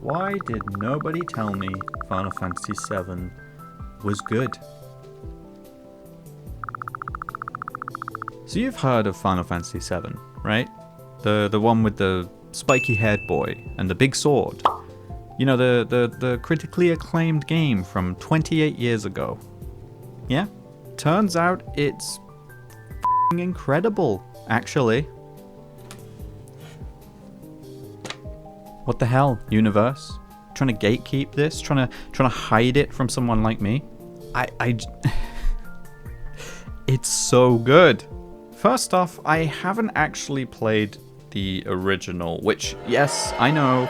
Why did nobody tell me Final Fantasy VII was good? So you've heard of Final Fantasy VII, right? The one with the spiky-haired boy and the big sword. You know, the critically acclaimed game from 28 years ago. Yeah? Turns out it's f***ing incredible, actually. What the hell, universe? Trying to gatekeep this? Trying to hide it from someone like me? It's so good. First off, I haven't actually played the original, which, yes, I know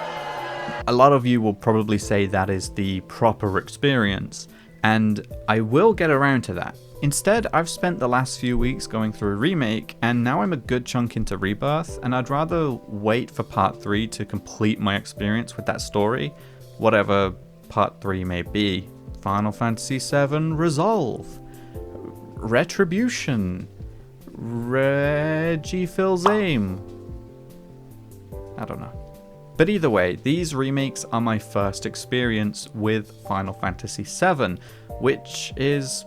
a lot of you will probably say that is the proper experience, and I will get around to that. Instead, I've spent the last few weeks going through Remake, and now I'm a good chunk into Rebirth, and I'd rather wait for Part 3 to complete my experience with that story, whatever Part 3 may be. Final Fantasy VII Resolve, Retribution, Reggie Phil's Aim. I don't know. But either way, these remakes are my first experience with Final Fantasy VII, which is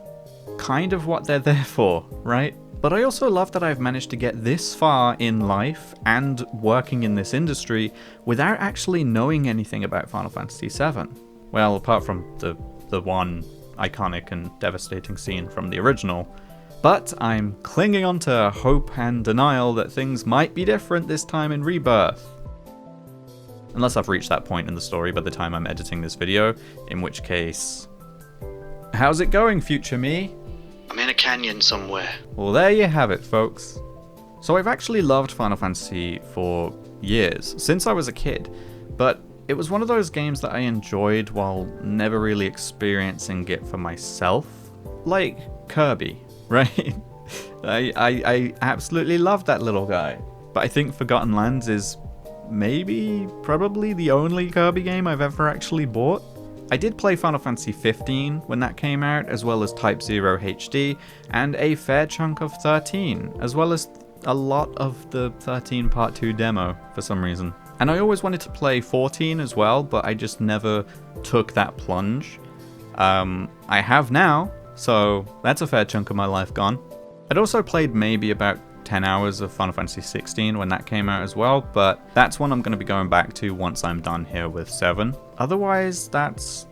kind of what they're there for, right? But I also love that I've managed to get this far in life and working in this industry without actually knowing anything about Final Fantasy VII. Well, apart from the one iconic and devastating scene from the original. But I'm clinging on to hope and denial that things might be different this time in Rebirth. Unless I've reached that point in the story by the time I'm editing this video, in which case... How's it going, future me? I'm in a canyon somewhere. Well, there you have it, folks. So I've actually loved Final Fantasy for years, since I was a kid, but it was one of those games that I enjoyed while never really experiencing it for myself. Like Kirby, right? I absolutely love that little guy. But I think Forgotten Lands is probably the only Kirby game I've ever actually bought. I did play Final Fantasy 15 when that came out, as well as Type 0 HD, and a fair chunk of 13, as well as a lot of the 13 Part 2 demo for some reason. And I always wanted to play 14 as well, but I just never took that plunge. I have now, so that's a fair chunk of my life gone. I'd also played maybe about 10 hours of Final Fantasy 16 when that came out as well, but that's one I'm going to be going back to once I'm done here with 7. Otherwise, that's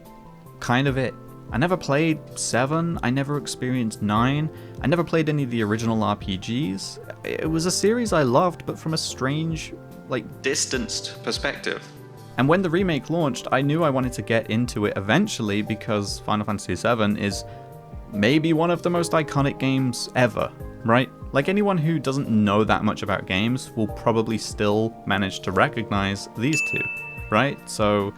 kind of it. I never played 7, I never experienced 9, I never played any of the original RPGs. It was a series I loved, but from a strange, distanced perspective. And when the remake launched, I knew I wanted to get into it eventually because Final Fantasy VII is maybe one of the most iconic games ever, right? Like, anyone who doesn't know that much about games will probably still manage to recognize these two, right? So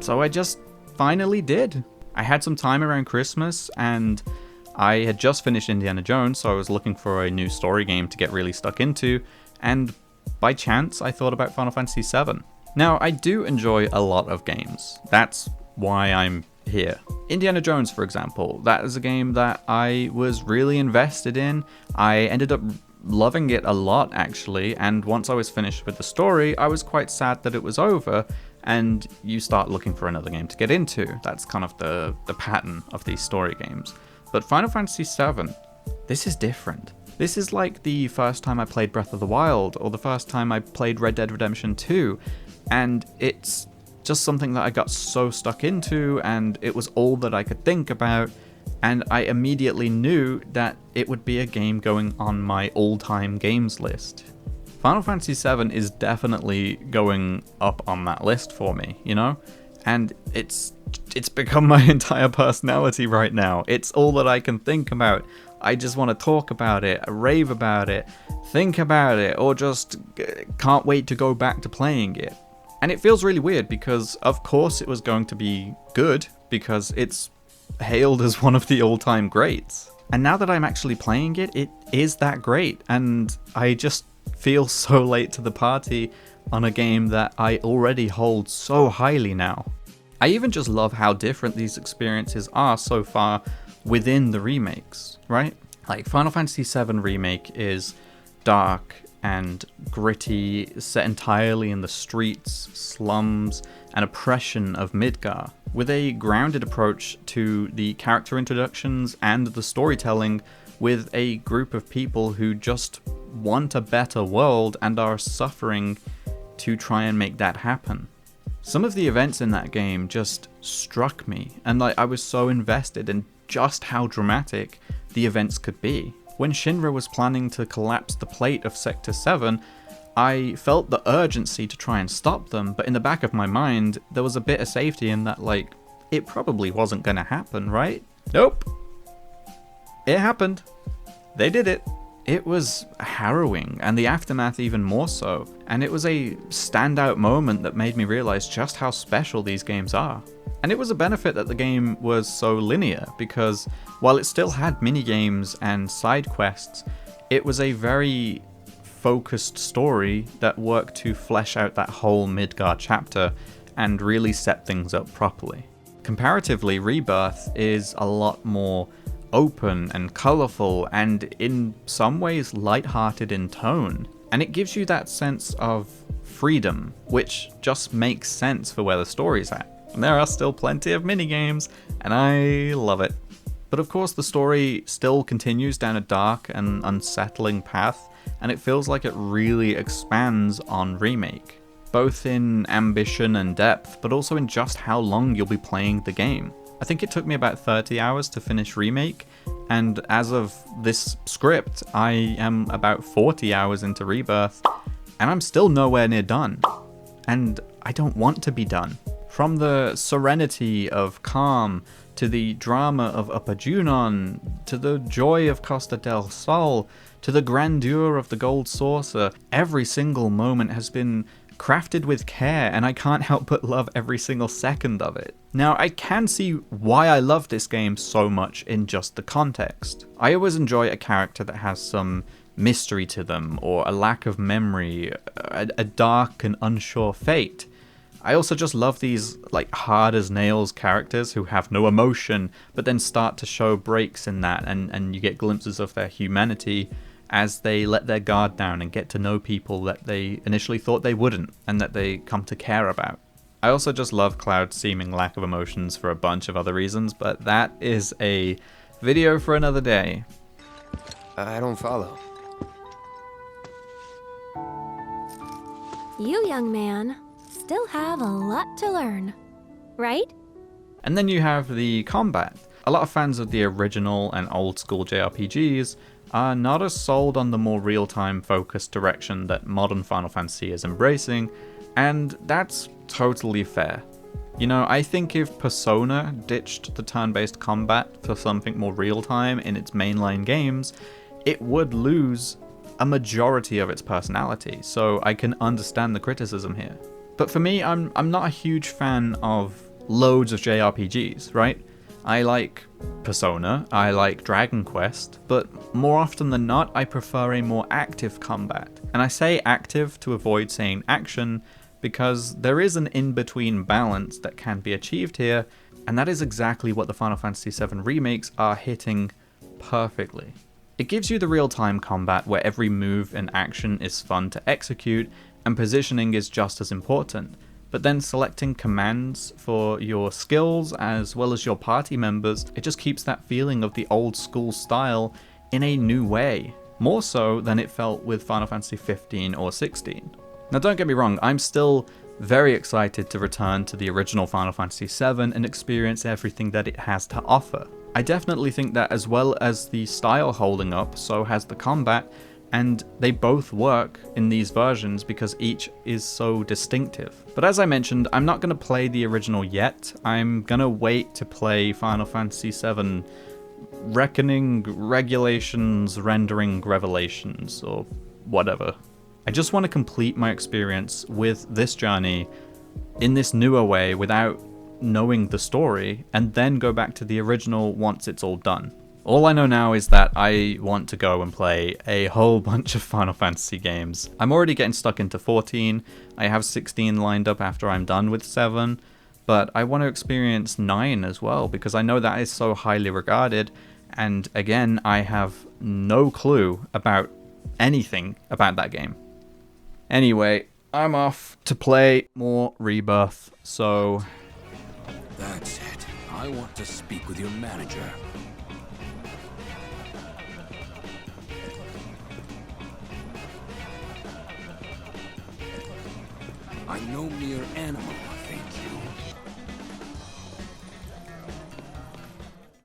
I just finally did. I had some time around Christmas, and I had just finished Indiana Jones, so I was looking for a new story game to get really stuck into, and by chance, I thought about Final Fantasy VII. Now, I do enjoy a lot of games. That's why I'm here. Indiana Jones, for example, that is a game that I was really invested in. I ended up loving it a lot, actually, and once I was finished with the story, I was quite sad that it was over, and you start looking for another game to get into. That's kind of the pattern of these story games. But Final Fantasy VII, this is different. This is like the first time I played Breath of the Wild, or the first time I played Red Dead Redemption 2, and it's just something that I got so stuck into, and it was all that I could think about, and I immediately knew that it would be a game going on my all-time games list. Final Fantasy VII is definitely going up on that list for me, you know? And it's become my entire personality right now. It's all that I can think about. I just want to talk about it, rave about it, think about it, or just can't wait to go back to playing it. And it feels really weird because, of course, it was going to be good because it's hailed as one of the all-time greats. And now that I'm actually playing it, it is that great. And I just feel so late to the party on a game that I already hold so highly now. I even just love how different these experiences are so far within the remakes, right? Like, Final Fantasy VII Remake is dark and gritty, set entirely in the streets, slums, and oppression of Midgar, with a grounded approach to the character introductions and the storytelling, with a group of people who just want a better world and are suffering to try and make that happen. Some of the events in that game just struck me, and I was so invested in just how dramatic the events could be. When Shinra was planning to collapse the plate of Sector 7, I felt the urgency to try and stop them, but in the back of my mind, there was a bit of safety in that, it probably wasn't gonna happen, right? Nope. It happened. They did it. It was harrowing, and the aftermath even more so, and it was a standout moment that made me realize just how special these games are. And it was a benefit that the game was so linear, because while it still had minigames and side quests, it was a very focused story that worked to flesh out that whole Midgar chapter and really set things up properly. Comparatively, Rebirth is a lot more open and colourful and in some ways light-hearted in tone, and it gives you that sense of freedom, which just makes sense for where the story's at. And there are still plenty of minigames, and I love it. But of course the story still continues down a dark and unsettling path, and it feels like it really expands on Remake, both in ambition and depth, but also in just how long you'll be playing the game. I think it took me about 30 hours to finish Remake, and as of this script, I am about 40 hours into Rebirth, and I'm still nowhere near done. And I don't want to be done. From the serenity of Calm, to the drama of Upper Junon, to the joy of Costa del Sol, to the grandeur of the Gold Saucer, every single moment has been crafted with care, and I can't help but love every single second of it. Now, I can see why I love this game so much in just the context. I always enjoy a character that has some mystery to them, or a lack of memory, a dark and unsure fate. I also just love these hard as nails characters who have no emotion, but then start to show breaks in that, and you get glimpses of their humanity as they let their guard down and get to know people that they initially thought they wouldn't, and that they come to care about. I also just love Cloud's seeming lack of emotions for a bunch of other reasons, but that is a video for another day. I don't follow. You, young man, still have a lot to learn, right? And then you have the combat. A lot of fans of the original and old school JRPGs are not as sold on the more real-time focused direction that modern Final Fantasy is embracing, and that's totally fair. You know, I think if Persona ditched the turn-based combat for something more real-time in its mainline games, it would lose a majority of its personality, so I can understand the criticism here. But for me, I'm not a huge fan of loads of JRPGs, right? I like Persona, I like Dragon Quest, but more often than not, I prefer a more active combat. And I say active to avoid saying action, because there is an in-between balance that can be achieved here, and that is exactly what the Final Fantasy VII remakes are hitting perfectly. It gives you the real-time combat where every move and action is fun to execute, and positioning is just as important. But then selecting commands for your skills as well as your party members, it just keeps that feeling of the old school style in a new way, more so than it felt with Final Fantasy 15 or 16. Now don't get me wrong, I'm still very excited to return to the original Final Fantasy VII and experience everything that it has to offer. I definitely think that as well as the style holding up, so has the combat, and they both work in these versions because each is so distinctive. But as I mentioned, I'm not going to play the original yet. I'm going to wait to play Final Fantasy VII Reckoning, Regulations, Rendering, Revelations, or whatever. I just want to complete my experience with this journey in this newer way without knowing the story, and then go back to the original once it's all done. All I know now is that I want to go and play a whole bunch of Final Fantasy games. I'm already getting stuck into 14, I have 16 lined up after I'm done with 7, but I want to experience 9 as well, because I know that is so highly regarded, and again, I have no clue about anything about that game. Anyway, I'm off to play more Rebirth, so... That's it. I want to speak with your manager. I'm no mere animal.